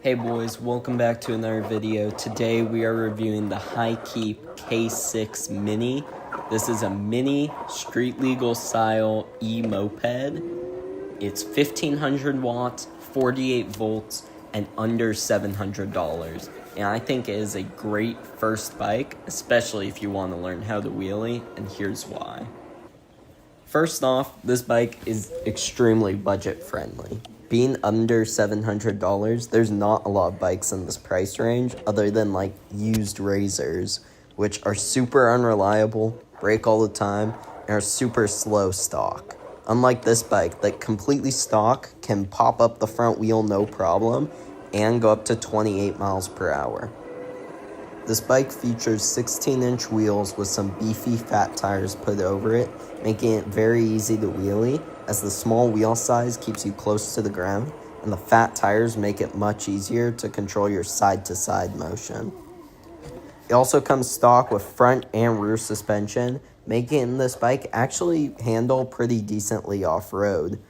Hey boys, welcome back to another video. Today we are reviewing the Globalkeep K6 Mini. This is a mini street legal style e-moped. It's 1500 watts, 48 volts, and under $700. And I think it is a great first bike, especially if you want to learn how to wheelie, and here's why. First off, this bike is extremely budget friendly. Being under $700, there's not a lot of bikes in this price range other than like used razors, which are super unreliable, break all the time, and are super slow stock. Unlike this bike that completely stock can pop up the front wheel no problem and go up to 28 miles per hour. This bike features 16-inch wheels with some beefy fat tires put over it, making it very easy to wheelie, as the small wheel size keeps you close to the ground, and the fat tires make it much easier to control your side-to-side motion. It also comes stock with front and rear suspension, making this bike actually handle pretty decently off-road.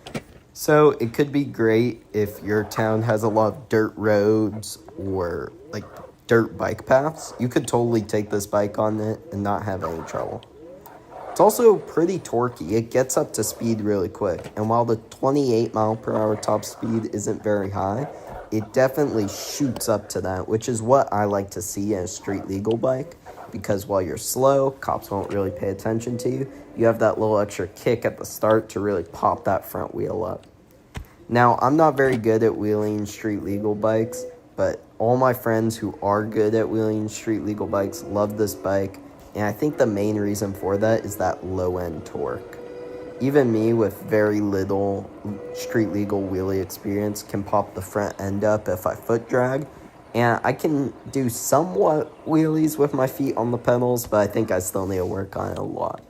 So it could be great if your town has a lot of dirt roads or like dirt bike paths. You could totally take this bike on it and not have any trouble. It's also pretty torquey. It gets up to speed really quick, and while the 28 mile per hour top speed isn't very high, it definitely shoots up to that, which is what I like to see in a street legal bike, because while you're slow, cops won't really pay attention to you. You have that little extra kick at the start to really pop that front wheel up. Now, I'm not very good at wheeling street legal bikes, but all my friends who are good at wheeling street legal bikes love this bike, and I think the main reason for that is that low-end torque. Even me with very little street legal wheelie experience can pop the front end up if I foot drag, and I can do somewhat wheelies with my feet on the pedals, but I think I still need to work on it a lot.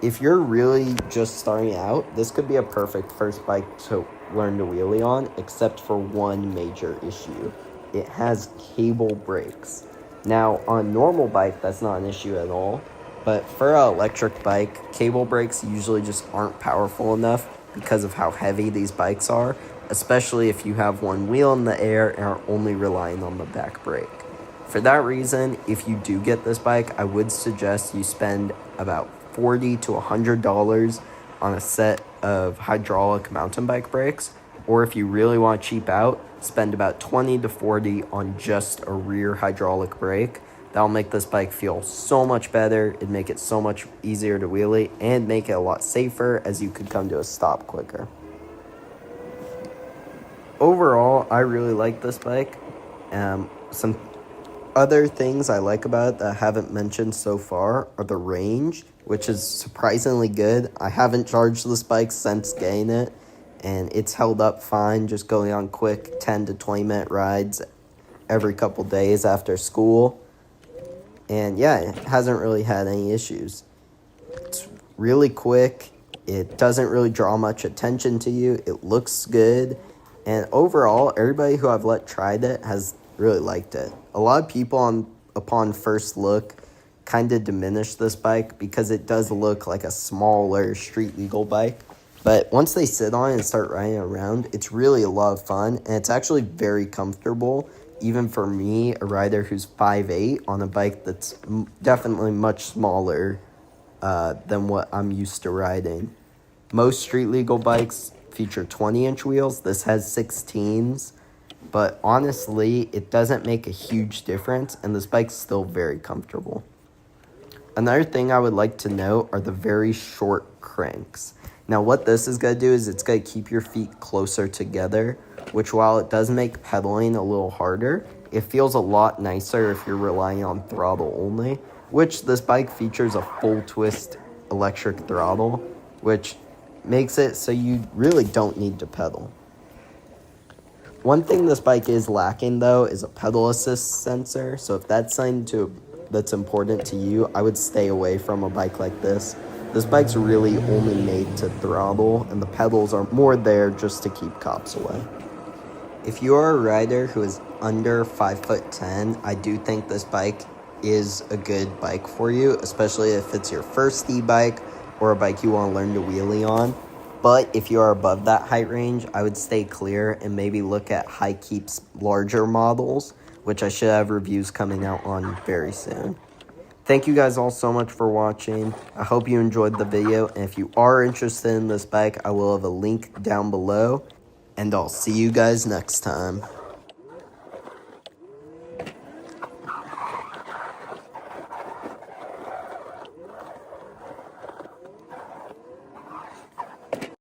If you're really just starting out, this could be a perfect first bike to learn to wheelie on, except for one major issue. It has cable brakes. Now, on a normal bike, that's not an issue at all, but for an electric bike, cable brakes usually just aren't powerful enough because of how heavy these bikes are, especially if you have one wheel in the air and are only relying on the back brake. For that reason, if you do get this bike, I would suggest you spend about $40 to $100 on a set of hydraulic mountain bike brakes, or if you really want to cheap out, spend about $20 to $40 on just a rear hydraulic brake. That'll make this bike feel so much better, it'd make it so much easier to wheelie, and make it a lot safer as you could come to a stop quicker. Overall, I really like this bike. Some other things I like about it that I haven't mentioned so far are the range, which is surprisingly good. I haven't charged this bike since getting it, and it's held up fine, just going on quick 10 to 20 minute rides every couple days after school. And yeah, it hasn't really had any issues. It's really quick. It doesn't really draw much attention to you. It looks good. And overall, everybody who I've let tried it has really liked it. A lot of people upon first look kind of diminish this bike because it does look like a smaller street legal bike. But once they sit on it and start riding around, it's really a lot of fun, and it's actually very comfortable, even for me, a rider who's 5'8", on a bike that's definitely much smaller than what I'm used to riding. Most street legal bikes feature 20-inch wheels. This has 16s, but honestly, it doesn't make a huge difference, and this bike's still very comfortable. Another thing I would like to note are the very short cranks. Now, what this is going to do is it's going to keep your feet closer together, which while it does make pedaling a little harder, it feels a lot nicer if you're relying on throttle only, which this bike features a full twist electric throttle, which makes it so you really don't need to pedal. One thing this bike is lacking, though, is a pedal assist sensor, so if that's something that's important to you, I would stay away from a bike like this. This bike's really only made to throttle, and the pedals are more there just to keep cops away. If you are a rider who is under 5'10", I do think this bike is a good bike for you, especially if it's your first e-bike or a bike you want to learn to wheelie on. But if you are above that height range, I would stay clear and maybe look at Hikeep's larger models, which I should have reviews coming out on very soon. Thank you guys all so much for watching. I hope you enjoyed the video, and if you are interested in this bike, I will have a link down below, and I'll see you guys next time.